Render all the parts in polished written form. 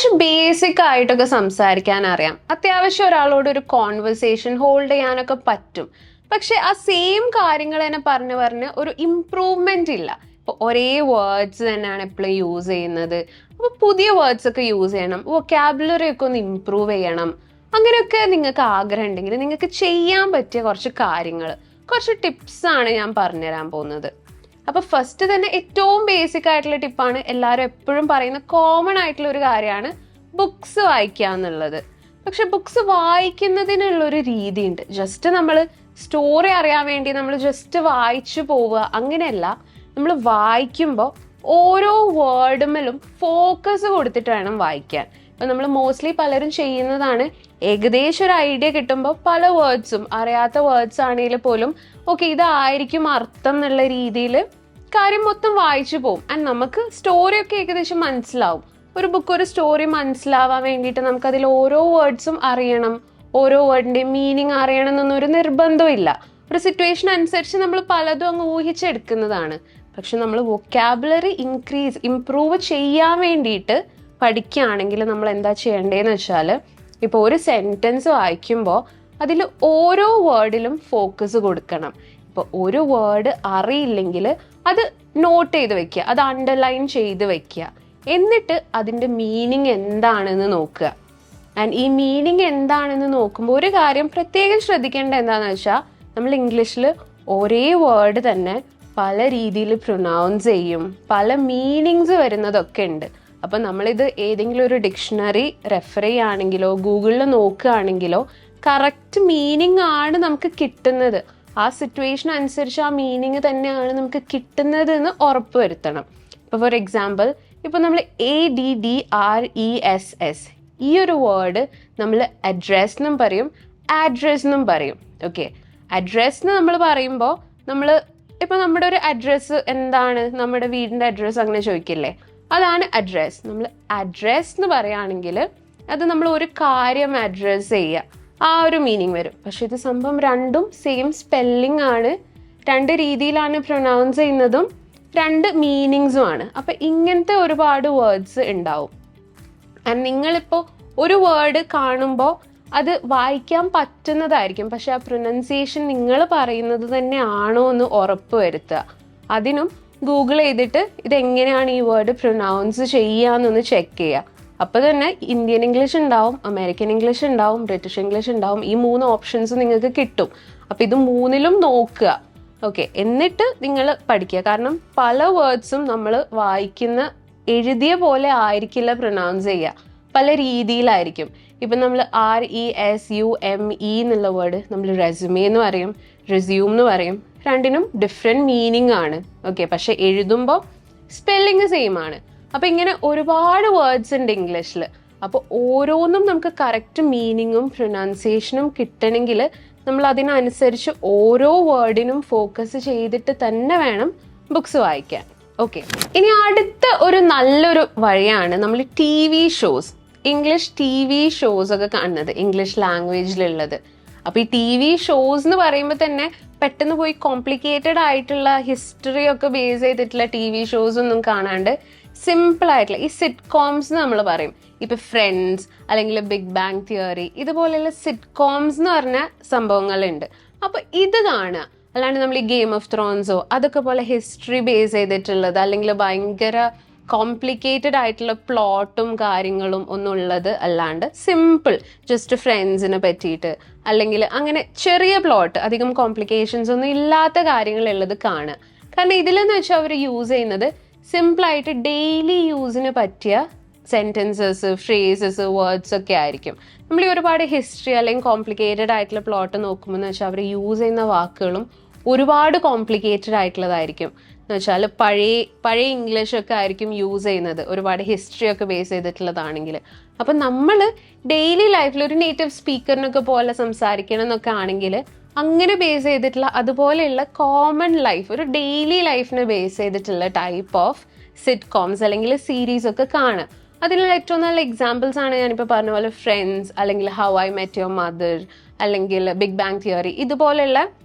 കുറച്ച് ബേസിക് ആയിട്ടൊക്കെ സംസാരിക്കാൻ അറിയാം, അത്യാവശ്യം ഒരാളോട് ഒരു കോൺവെർസേഷൻ ഹോൾഡ് ചെയ്യാനൊക്കെ പറ്റും. പക്ഷെ ആ സെയിം കാര്യങ്ങൾ തന്നെ പറഞ്ഞ് ഒരു ഇംപ്രൂവ്മെന്റ് ഇല്ല. ഇപ്പോൾ ഒരേ വേർഡ്സ് തന്നെയാണ് എപ്പോഴും യൂസ് ചെയ്യുന്നത്. അപ്പോൾ പുതിയ വേർഡ്സ് ഒക്കെ യൂസ് ചെയ്യണം, വൊക്കാബുലറി ഒക്കെ ഒന്ന് ഇംപ്രൂവ് ചെയ്യണം. അങ്ങനെയൊക്കെ നിങ്ങൾക്ക് ആഗ്രഹം ഉണ്ടെങ്കിൽ നിങ്ങൾക്ക് ചെയ്യാൻ പറ്റിയ കുറച്ച് കാര്യങ്ങൾ, കുറച്ച് ടിപ്സ് ആണ് ഞാൻ പറഞ്ഞുതരാൻ പോകുന്നത്. അപ്പൊ ഫസ്റ്റ് തന്നെ ഏറ്റവും ബേസിക് ആയിട്ടുള്ള ടിപ്പാണ്, എല്ലാവരും എപ്പോഴും പറയുന്ന കോമൺ ആയിട്ടുള്ള ഒരു കാര്യമാണ് ബുക്സ് വായിക്കുക എന്നുള്ളത്. പക്ഷെ ബുക്സ് വായിക്കുന്നതിനുള്ളൊരു രീതിയുണ്ട്. ജസ്റ്റ് നമ്മൾ സ്റ്റോറി അറിയാൻ വേണ്ടി നമ്മൾ ജസ്റ്റ് വായിച്ചു പോവുക അങ്ങനെയല്ല. നമ്മൾ വായിക്കുമ്പോൾ ഓരോ വേർഡുമേലും ഫോക്കസ് കൊടുത്തിട്ട് വേണം വായിക്കാൻ. ഇപ്പം നമ്മൾ മോസ്റ്റ്ലി പലരും ചെയ്യുന്നതാണ്, ഏകദേശം ഒരു ഐഡിയ കിട്ടുമ്പോൾ പല വേർഡ്സും, അറിയാത്ത വേർഡ്സ് ആണെങ്കിൽ പോലും ഓക്കെ ഇതായിരിക്കും അർത്ഥം എന്നുള്ള രീതിയിൽ കാര്യം മൊത്തം വായിച്ചു പോകും. ആൻഡ് നമുക്ക് സ്റ്റോറിയൊക്കെ ഏകദേശം മനസ്സിലാവും. ഒരു ബുക്ക്, ഒരു സ്റ്റോറി മനസ്സിലാവാൻ വേണ്ടിയിട്ട് നമുക്കതിൽ ഓരോ വേർഡ്സും അറിയണം, ഓരോ വേർഡിൻ്റെയും മീനിങ് അറിയണം എന്നൊന്നൊരു നിർബന്ധമില്ല. ഒരു സിറ്റുവേഷൻ അനുസരിച്ച് നമ്മൾ പലതും അങ്ങ് ഊഹിച്ചെടുക്കുന്നതാണ്. പക്ഷെ നമ്മൾ വൊക്കാബുലറി ഇംപ്രൂവ് ചെയ്യാൻ വേണ്ടിയിട്ട് പഠിക്കുകയാണെങ്കിൽ നമ്മൾ എന്താ ചെയ്യേണ്ടതെന്ന് വെച്ചാൽ, ഇപ്പോൾ ഒരു സെൻറ്റൻസ് വായിക്കുമ്പോൾ അതിൽ ഓരോ വേർഡിലും ഫോക്കസ് കൊടുക്കണം. ഇപ്പോൾ ഒരു വേർഡ് അറിയില്ലെങ്കിൽ അത് നോട്ട് ചെയ്ത് വെക്കുക, അത് അണ്ടർലൈൻ ചെയ്ത് വെക്കുക. എന്നിട്ട് അതിൻ്റെ മീനിങ് എന്താണെന്ന് നോക്കുക. ആൻഡ് ഈ മീനിങ് എന്താണെന്ന് നോക്കുമ്പോൾ ഒരു കാര്യം പ്രത്യേകം ശ്രദ്ധിക്കേണ്ട എന്താണെന്ന് വെച്ചാൽ, നമ്മൾ ഇംഗ്ലീഷിൽ ഒരേ വേർഡ് തന്നെ പല രീതിയിൽ പ്രൊനൗൺസ് ചെയ്യും, പല മീനിങ്സ് വരുന്നതൊക്കെ ഉണ്ട്. അപ്പം നമ്മളിത് ഏതെങ്കിലും ഒരു ഡിക്ഷണറി റെഫർ ചെയ്യുകയാണെങ്കിലോ ഗൂഗിളിൽ നോക്കുകയാണെങ്കിലോ കറക്റ്റ് മീനിങ് ആണ് നമുക്ക് കിട്ടുന്നത്, ആ സിറ്റുവേഷൻ അനുസരിച്ച് ആ മീനിങ് തന്നെയാണ് നമുക്ക് കിട്ടുന്നത് എന്ന് ഉറപ്പ് വരുത്തണം. ഇപ്പോൾ ഫോർ എക്സാമ്പിൾ, ഇപ്പോൾ നമ്മൾ ADDRESS ഈ ഒരു വേർഡ് നമ്മൾ അഡ്രസ് എന്നും പറയും, ആഡ്രസ് എന്നും പറയും. ഓക്കെ, അഡ്രസ് എന്ന് നമ്മൾ പറയുമ്പോൾ നമ്മൾ ഇപ്പോൾ നമ്മുടെ ഒരു അഡ്രസ്സ് എന്താണ്, നമ്മുടെ വീടിൻ്റെ അഡ്രസ്സ് അങ്ങനെ ചോദിക്കില്ലേ, അതാണ് അഡ്രസ്. നമ്മൾ അഡ്രസ് എന്ന് പറയുകയാണെങ്കിൽ അത് നമ്മൾ ഒരു കാര്യം അഡ്രസ് ചെയ്യുക, ആ ഒരു മീനിങ് വരും. പക്ഷെ ഇത് സംഭവം രണ്ടും സെയിം സ്പെല്ലിംഗ് ആണ്, രണ്ട് രീതിയിലാണ് പ്രൊനൗൺസ് ചെയ്യുന്നതും, രണ്ട് മീനിങ്സും ആണ്. അപ്പം ഇങ്ങനത്തെ ഒരുപാട് വേർഡ്സ് ഉണ്ടാവും. ആൻഡ് നിങ്ങളിപ്പോൾ ഒരു വേർഡ് കാണുമ്പോൾ അത് വായിക്കാൻ പറ്റുന്നതായിരിക്കും, പക്ഷെ ആ പ്രൊനൗൺസിയേഷൻ നിങ്ങൾ പറയുന്നത് തന്നെ ആണോ എന്ന് ഉറപ്പ് വരുത്തുക. അതിനും ഗൂഗിൾ ചെയ്തിട്ട് ഇതെങ്ങനെയാണ് ഈ വേർഡ് പ്രൊനൗൺസ് ചെയ്യാന്നൊന്ന് ചെക്ക് ചെയ്യുക. അപ്പോൾ തന്നെ ഇന്ത്യൻ ഇംഗ്ലീഷ് ഉണ്ടാവും, അമേരിക്കൻ ഇംഗ്ലീഷ് ഉണ്ടാവും, ബ്രിട്ടീഷ് ഇംഗ്ലീഷ് ഉണ്ടാവും. ഈ 3 ഓപ്ഷൻസ് നിങ്ങൾക്ക് കിട്ടും. അപ്പോൾ ഇത് 3ലും നോക്കുക. ഓക്കെ, എന്നിട്ട് നിങ്ങൾ പഠിക്കുക. കാരണം പല വേർഡ്സും നമ്മൾ വായിക്കുന്ന എഴുതിയ പോലെ ആയിരിക്കില്ല പ്രൊനൗൺസ് ചെയ്യുക, പല രീതിയിലായിരിക്കും. ഇപ്പം നമ്മൾ RESUME എന്നുള്ള വേർഡ് നമ്മൾ റെസ്യൂമേ എന്ന് പറയും, റെസ്യൂം എന്ന് പറയും. രണ്ടിനും ഡിഫറെൻറ്റ് മീനിങ് ആണ്. ഓക്കെ, പക്ഷെ എഴുതുമ്പോൾ സ്പെല്ലിങ് സെയിം ആണ്. അപ്പം ഇങ്ങനെ ഒരുപാട് വേർഡ്സ് ഉണ്ട് ഇംഗ്ലീഷിൽ. അപ്പോൾ ഓരോന്നും നമുക്ക് കറക്റ്റ് മീനിങ്ങും പ്രൊനൗൺസിയേഷനും കിട്ടണമെങ്കിൽ നമ്മൾ അതിനനുസരിച്ച് ഓരോ വേർഡിനും ഫോക്കസ് ചെയ്തിട്ട് തന്നെ വേണം ബുക്സ് വായിക്കാൻ. ഓക്കെ, ഇനി അടുത്ത ഒരു നല്ലൊരു വഴിയാണ് നമ്മൾ TV shows, English TV shows ഒക്കെ കാണുന്നത്, ഇംഗ്ലീഷ് ലാംഗ്വേജിലുള്ളത്. അപ്പോൾ ഈ TV ഷോസ് എന്ന് പറയുമ്പോൾ തന്നെ പെട്ടെന്ന് പോയി കോംപ്ലിക്കേറ്റഡ് ആയിട്ടുള്ള ഹിസ്റ്ററി ഒക്കെ ബേസ് ചെയ്തിട്ടുള്ള TV ഷോസ് ഒന്നും കാണാണ്ട് സിമ്പിൾ ആയിട്ടുള്ള ഈ സിറ്റ്കോംസ് നമ്മൾ പറയും. ഇപ്പം ഫ്രണ്ട്സ് അല്ലെങ്കിൽ ബിഗ് ബാങ് തിയറി ഇതുപോലെയുള്ള സിറ്റ്കോംസ് എന്ന് പറഞ്ഞ സംഭവങ്ങളുണ്ട്. അപ്പോൾ ഇത് കാണുക. അല്ലാണ്ട് നമ്മൾ ഈ ഗെയിം ഓഫ് ത്രോൺസോ അതൊക്കെ പോലെ ഹിസ്റ്ററി ബേസ് ചെയ്തിട്ടുള്ളത് അല്ലെങ്കിൽ ഭയങ്കര കോംപ്ലിക്കേറ്റഡ് ആയിട്ടുള്ള പ്ലോട്ടും കാര്യങ്ങളും ഒന്നും ഉള്ളത് അല്ലാണ്ട് സിമ്പിൾ ജസ്റ്റ് ഫ്രണ്ട്സിനെ പറ്റിയിട്ട് അല്ലെങ്കിൽ അങ്ങനെ ചെറിയ പ്ലോട്ട്, അധികം കോംപ്ലിക്കേഷൻസ് ഒന്നും ഇല്ലാത്ത കാര്യങ്ങളുള്ളത് കാണുക. കാരണം ഇതിലെന്ന് വെച്ചാൽ അവർ യൂസ് ചെയ്യുന്നത് സിമ്പിളായിട്ട് ഡെയിലി യൂസിന് പറ്റിയ സെൻറ്റൻസസ്, ഫ്രേസസ്, വേർഡ്സ് ഒക്കെ ആയിരിക്കും. നമ്മൾ ഈ ഒരുപാട് ഹിസ്റ്ററി അല്ലെങ്കിൽ കോംപ്ലിക്കേറ്റഡ് ആയിട്ടുള്ള പ്ലോട്ട് നോക്കുമ്പോൾ എന്ന് വെച്ചാൽ അവർ യൂസ് ചെയ്യുന്ന വാക്കുകളും ഒരുപാട് കോംപ്ലിക്കേറ്റഡ് ആയിട്ടുള്ളതായിരിക്കും. എന്ന് വെച്ചാൽ പഴയ ഇംഗ്ലീഷൊക്കെ ആയിരിക്കും യൂസ് ചെയ്യുന്നത്, ഒരുപാട് ഹിസ്റ്ററി ഒക്കെ ബേസ് ചെയ്തിട്ടുള്ളതാണെങ്കിൽ. അപ്പം നമ്മൾ ഡെയിലി ലൈഫിൽ ഒരു നേറ്റീവ് സ്പീക്കറിനൊക്കെ പോലെ സംസാരിക്കണം എന്നൊക്കെ ആണെങ്കിൽ അങ്ങനെ ബേസ് ചെയ്തിട്ടുള്ള അതുപോലെയുള്ള കോമൺ ലൈഫ്, ഒരു ഡെയിലി ലൈഫിനെ ബേസ് ചെയ്തിട്ടുള്ള ടൈപ്പ് ഓഫ് സിറ്റ്കോംസ് അല്ലെങ്കിൽ സീരീസ് ഒക്കെ കാണുക. അതിലുള്ള ഏറ്റവും നല്ല എക്സാമ്പിൾസ് ആണ് ഞാനിപ്പോൾ പറഞ്ഞ പോലെ ഫ്രണ്ട്സ്, അല്ലെങ്കിൽ how I met your mother, അല്ലെങ്കിൽ ബിഗ് ബാങ് തിയറി, ഇതുപോലെയുള്ള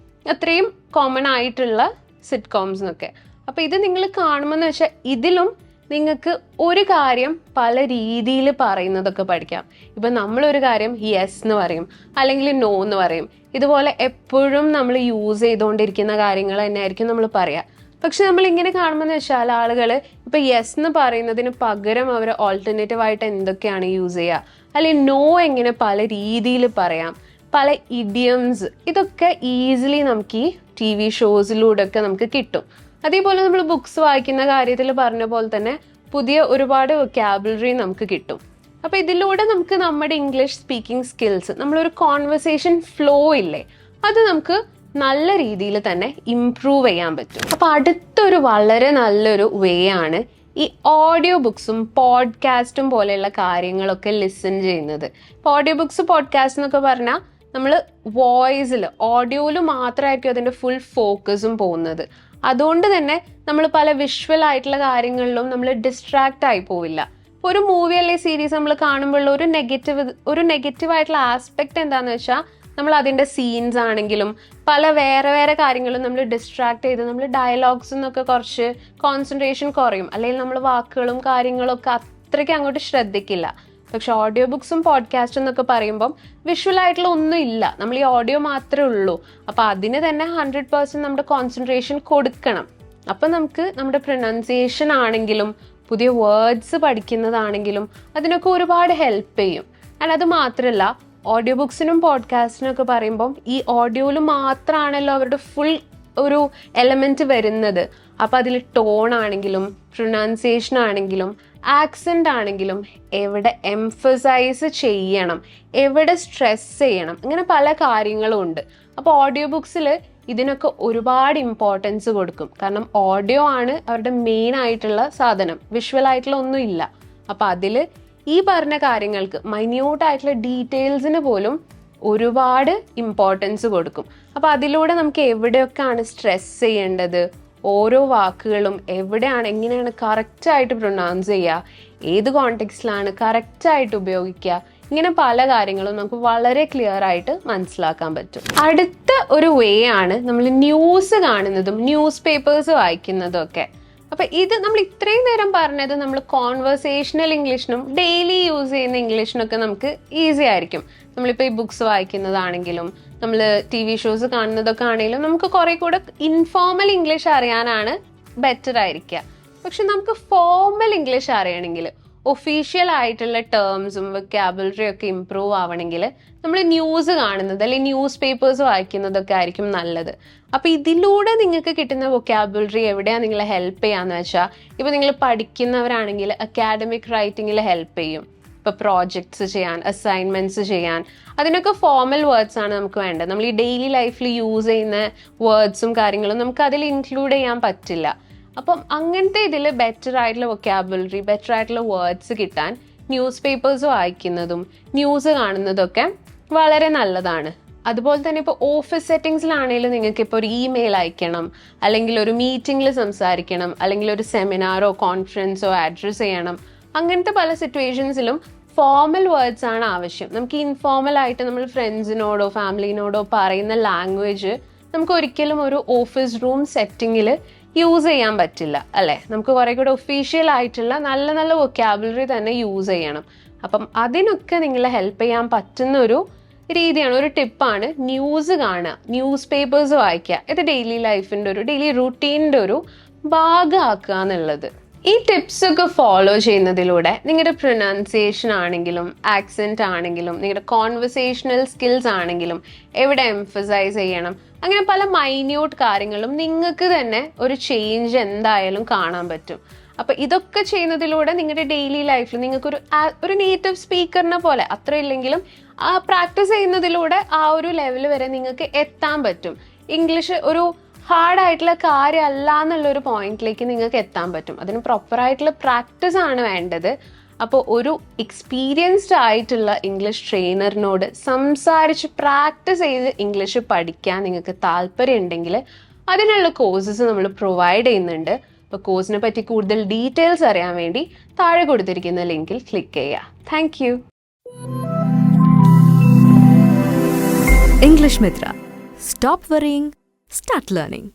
അത്രയും കോമൺ ആയിട്ടുള്ള സിറ്റ്കോംസ് എന്നൊക്കെ. അപ്പോൾ ഇത് നിങ്ങൾ കാണുമ്പോൾ എന്ന് വെച്ചാൽ ഇതിലും നിങ്ങൾക്ക് ഒരു കാര്യം പല രീതിയിൽ പറയുന്നതൊക്കെ പഠിക്കാം. ഇപ്പം നമ്മളൊരു കാര്യം യെസ് എന്ന് പറയും, അല്ലെങ്കിൽ നോ എന്ന് പറയും. ഇതുപോലെ എപ്പോഴും നമ്മൾ യൂസ് ചെയ്തുകൊണ്ടിരിക്കുന്ന കാര്യങ്ങൾ തന്നെയായിരിക്കും നമ്മൾ പറയുക. പക്ഷെ നമ്മൾ ഇങ്ങനെ കാണുമ്പോൾ വെച്ചാൽ ആളുകൾ ഇപ്പം യെസ് എന്ന് പറയുന്നതിന് പകരം അവർ ഓൾട്ടർനേറ്റീവ് ആയിട്ട് എന്തൊക്കെയാണ് യൂസ് ചെയ്യുക, അല്ലെങ്കിൽ നോ എങ്ങനെ പല രീതിയിൽ പറയാം, പല ഇഡിയംസ്, ഇതൊക്കെ ഈസിലി നമുക്ക് ഈ TV ഷോസിലൂടെ ഒക്കെ നമുക്ക് കിട്ടും. അതേപോലെ നമ്മൾ ബുക്സ് വായിക്കുന്ന കാര്യത്തിൽ പറഞ്ഞ പോലെ തന്നെ പുതിയ ഒരുപാട് വൊക്കാബുലറി നമുക്ക് കിട്ടും. അപ്പോൾ ഇതിലൂടെ നമുക്ക് നമ്മുടെ ഇംഗ്ലീഷ് സ്പീക്കിംഗ് സ്കിൽസ്, നമ്മളൊരു കോൺവെർസേഷൻ ഫ്ലോ ഇല്ലേ, അത് നമുക്ക് നല്ല രീതിയിൽ തന്നെ ഇംപ്രൂവ് ചെയ്യാൻ പറ്റും. അപ്പോൾ അടുത്തൊരു വളരെ നല്ലൊരു വേ ആണ് ഈ ഓഡിയോ ബുക്സും പോഡ്കാസ്റ്റും പോലെയുള്ള കാര്യങ്ങളൊക്കെ ലിസൺ ചെയ്യുന്നത്. ഇപ്പോൾ ഓഡിയോ ബുക്സ് പോഡ്കാസ്റ്റ് എന്നൊക്കെ പറഞ്ഞാൽ നമ്മൾ വോയിസിൽ ഓഡിയോയിൽ മാത്രമായിരിക്കും അതിൻ്റെ ഫുൾ ഫോക്കസും പോകുന്നത്. അതുകൊണ്ട് തന്നെ നമ്മൾ പല വിഷ്വൽ ആയിട്ടുള്ള കാര്യങ്ങളിലും നമ്മൾ ഡിസ്ട്രാക്റ്റ് ആയി പോവില്ല. ഇപ്പോൾ ഒരു മൂവി അല്ലെങ്കിൽ സീരീസ് നമ്മൾ കാണുമ്പോഴുള്ള ഒരു നെഗറ്റീവ് ആയിട്ടുള്ള ആസ്പെക്ട് എന്താണെന്ന് വെച്ചാൽ നമ്മൾ അതിൻ്റെ സീൻസ് ആണെങ്കിലും പല വേറെ കാര്യങ്ങളും നമ്മൾ ഡിസ്ട്രാക്ട് ചെയ്ത് നമ്മൾ ഡയലോഗ്സ് എന്നൊക്കെ കുറച്ച് കോൺസെൻട്രേഷൻ കുറയും, അല്ലെങ്കിൽ നമ്മൾ വാക്കുകളും കാര്യങ്ങളും ഒക്കെ അത്രയ്ക്ക് അങ്ങോട്ട് ശ്രദ്ധിക്കില്ല. പക്ഷെ ഓഡിയോ ബുക്സും പോഡ്കാസ്റ്റും എന്നൊക്കെ പറയുമ്പം വിഷ്വൽ ആയിട്ടുള്ള ഒന്നും ഇല്ല, നമ്മൾ ഈ ഓഡിയോ മാത്രമേ ഉള്ളൂ. അപ്പം അതിന് തന്നെ 100% നമ്മുടെ കോൺസെൻട്രേഷൻ കൊടുക്കണം. അപ്പം നമുക്ക് നമ്മുടെ പ്രൊനൗൺസിയേഷൻ ആണെങ്കിലും പുതിയ വേർഡ്സ് പഠിക്കുന്നതാണെങ്കിലും അതിനൊക്കെ ഒരുപാട് ഹെൽപ്പ് ചെയ്യും. ആൻഡ് അത് മാത്രമല്ല, ഓഡിയോ ബുക്സിനും പോഡ്കാസ്റ്റിനും ഒക്കെ പറയുമ്പം ഈ ഓഡിയോയിൽ മാത്രമാണല്ലോ അവരുടെ ഫുൾ ഒരു എലമെൻറ്റ് വരുന്നത്. അപ്പം അതിൽ ടോൺ ആണെങ്കിലും പ്രൊനൗൺസിയേഷൻ ആണെങ്കിലും ആക്സെൻ്റ് ആണെങ്കിലും എവിടെ എംഫസൈസ് ചെയ്യണം, എവിടെ സ്ട്രെസ് ചെയ്യണം, അങ്ങനെ പല കാര്യങ്ങളും ഉണ്ട്. അപ്പോൾ ഓഡിയോ ബുക്സിൽ ഇതിനൊക്കെ ഒരുപാട് ഇമ്പോർട്ടൻസ് കൊടുക്കും. കാരണം ഓഡിയോ ആണ് അവരുടെ മെയിൻ ആയിട്ടുള്ള സാധനം, വിഷ്വൽ ആയിട്ടുള്ള ഒന്നും ഇല്ല. അപ്പം അതിൽ ഈ പറഞ്ഞ കാര്യങ്ങൾക്ക് മൈന്യൂട്ട് ആയിട്ടുള്ള ഡീറ്റെയിൽസിന് പോലും ഒരുപാട് ഇമ്പോർട്ടൻസ് കൊടുക്കും. അപ്പോൾ അതിലൂടെ നമുക്ക് എവിടെയൊക്കെയാണ് സ്ട്രെസ് ചെയ്യേണ്ടത്, ഓരോ വാക്കുകളും എവിടെയാണ്, എങ്ങനെയാണ് കറക്റ്റായിട്ട് പ്രൊനൗൺസ് ചെയ്യുക, ഏത് കോണ്ടെക്സ്റ്റിലാണ് കറക്റ്റായിട്ട് ഉപയോഗിക്കുക, ഇങ്ങനെ പല കാര്യങ്ങളും നമുക്ക് വളരെ ക്ലിയർ ആയിട്ട് മനസ്സിലാക്കാൻ പറ്റും. അടുത്ത ഒരു വേ ആണ് നമ്മൾ ന്യൂസ് കാണുന്നതും ന്യൂസ് പേപ്പേഴ്സ് വായിക്കുന്നതും ഒക്കെ. അപ്പം ഇത് നമ്മൾ ഇത്രയും നേരം പറഞ്ഞത് നമ്മൾ കോൺവെർസേഷണൽ ഇംഗ്ലീഷിനും ഡെയിലി യൂസ് ചെയ്യുന്ന ഇംഗ്ലീഷിനൊക്കെ നമുക്ക് ഈസി ആയിരിക്കും. നമ്മളിപ്പോൾ ഈ ബുക്സ് വായിക്കുന്നതാണെങ്കിലും നമ്മൾ TV ഷോസ് കാണുന്നതൊക്കെ ആണെങ്കിലും നമുക്ക് കുറെ കൂടെ ഇൻഫോർമൽ ഇംഗ്ലീഷ് അറിയാനാണ് ബെറ്റർ ആയിരിക്കുക. പക്ഷെ നമുക്ക് ഫോർമൽ ഇംഗ്ലീഷ് അറിയണമെങ്കിൽ, ഒഫീഷ്യൽ ആയിട്ടുള്ള ടേംസും വൊക്കാബുലറി ഒക്കെ ഇമ്പ്രൂവ് ആവണമെങ്കിൽ നമ്മൾ ന്യൂസ് കാണുന്നത് അല്ലെങ്കിൽ ന്യൂസ് പേപ്പേഴ്സ് വായിക്കുന്നതൊക്കെ ആയിരിക്കും നല്ലത്. അപ്പോൾ ഇതിലൂടെ നിങ്ങൾക്ക് കിട്ടുന്ന വൊക്കാബുലറി എവിടെയാണ് നിങ്ങളെ ഹെൽപ്പ് ചെയ്യാന്ന് വെച്ചാൽ, ഇപ്പോൾ നിങ്ങൾ പഠിക്കുന്നവരാണെങ്കിൽ അക്കാഡമിക് റൈറ്റിങ്ങിൽ ഹെൽപ്പ് ചെയ്യും. ഇപ്പോൾ പ്രോജക്ട്സ് ചെയ്യാൻ, അസൈൻമെൻറ്റ്സ് ചെയ്യാൻ, അതിനൊക്കെ ഫോർമൽ വേർഡ്സ് ആണ് നമുക്ക് വേണ്ടത്. നമ്മൾ ഈ ഡെയിലി ലൈഫിൽ യൂസ് ചെയ്യുന്ന വേർഡ്സും കാര്യങ്ങളും നമുക്ക് അതിൽ ഇൻക്ലൂഡ് ചെയ്യാൻ പറ്റില്ല. അപ്പം അങ്ങനത്തെ ഇതിൽ ബെറ്റർ ആയിട്ടുള്ള വൊക്കാബുലറി, ബെറ്റർ ആയിട്ടുള്ള വേർഡ്സ് കിട്ടാൻ ന്യൂസ് പേപ്പേഴ്സ് വായിക്കുന്നതും ന്യൂസ് കാണുന്നതൊക്കെ വളരെ നല്ലതാണ്. അതുപോലെ തന്നെ ഇപ്പോൾ ഓഫീസ് സെറ്റിങ്സിലാണെങ്കിലും നിങ്ങൾക്ക് ഇപ്പോൾ ഒരു ഇമെയിൽ അയക്കണം, അല്ലെങ്കിൽ ഒരു മീറ്റിങ്ങിൽ സംസാരിക്കണം, അല്ലെങ്കിൽ ഒരു സെമിനാറോ കോൺഫറൻസോ അഡ്രസ് ചെയ്യണം, അങ്ങനത്തെ പല സിറ്റുവേഷൻസിലും ഫോർമൽ വേർഡ്സ് ആണ് ആവശ്യം. നമുക്ക് ഇൻഫോർമൽ ആയിട്ട് നമ്മൾ ഫ്രണ്ട്സിനോടോ ഫാമിലിനോടോ പറയുന്ന ലാംഗ്വേജ് നമുക്ക് ഒരിക്കലും ഒരു ഓഫീസ് റൂം സെറ്റിങ്ങിൽ യൂസ് ചെയ്യാൻ പറ്റില്ല, അല്ലേ? നമുക്ക് കുറേ കൂടെ ഒഫീഷ്യൽ ആയിട്ടുള്ള നല്ല നല്ല വൊക്കാബുലറി തന്നെ യൂസ് ചെയ്യണം. അപ്പം അതിനൊക്കെ നിങ്ങളെ ഹെൽപ്പ് ചെയ്യാൻ പറ്റുന്ന ഒരു രീതിയാണ്, ഒരു ടിപ്പാണ് ന്യൂസ് കാണുക, ന്യൂസ് പേപ്പേഴ്സ് വായിക്കുക. ഇത് ഡെയിലി ലൈഫിൻ്റെ ഒരു ഡെയിലി റുട്ടീൻ്റെ ഒരു ഭാഗമാക്കുക എന്നുള്ളത്. ഈ ടിപ്സ് ഒക്കെ ഫോളോ ചെയ്യുന്നതിലൂടെ നിങ്ങളുടെ പ്രൊനൗൺസിയേഷൻ ആണെങ്കിലും ആക്സെന്റ് ആണെങ്കിലും നിങ്ങളുടെ കോൺവെർസേഷണൽ സ്കിൽസ് ആണെങ്കിലും എവിടെ എംഫസൈസ് ചെയ്യണം, അങ്ങനെ പല മൈന്യൂട്ട് കാര്യങ്ങളും നിങ്ങൾക്ക് തന്നെ ഒരു ചേഞ്ച് എന്തായാലും കാണാൻ പറ്റും. അപ്പം ഇതൊക്കെ ചെയ്യുന്നതിലൂടെ നിങ്ങളുടെ ഡെയിലി ലൈഫിൽ നിങ്ങൾക്കൊരു നേറ്റീവ് സ്പീക്കറിനെ പോലെ, അത്ര ഇല്ലെങ്കിലും പ്രാക്ടീസ് ചെയ്യുന്നതിലൂടെ ആ ഒരു ലെവൽ വരെ നിങ്ങൾക്ക് എത്താൻ പറ്റും. ഇംഗ്ലീഷ് ഒരു ഹാർഡായിട്ടുള്ള കാര്യമല്ല എന്നുള്ളൊരു പോയിന്റിലേക്ക് നിങ്ങൾക്ക് എത്താൻ പറ്റും. അതിന് പ്രോപ്പറായിട്ടുള്ള പ്രാക്ടീസ് ആണ് വേണ്ടത്. അപ്പോൾ ഒരു എക്സ്പീരിയൻസ്ഡ് ആയിട്ടുള്ള ഇംഗ്ലീഷ് ട്രെയിനറിനോട് സംസാരിച്ച് പ്രാക്ടീസ് ചെയ്ത് ഇംഗ്ലീഷ് പഠിക്കാൻ നിങ്ങൾക്ക് താല്പര്യം ഉണ്ടെങ്കിൽ അതിനുള്ള കോഴ്സസ് നമ്മൾ പ്രൊവൈഡ് ചെയ്യുന്നുണ്ട്. അപ്പോൾ കോഴ്സിനെ പറ്റി കൂടുതൽ ഡീറ്റെയിൽസ് അറിയാൻ വേണ്ടി താഴെ കൊടുത്തിരിക്കുന്ന ലിങ്കിൽ ക്ലിക്ക് ചെയ്യുക. Thank you. English Mitra. Stop worrying, start learning.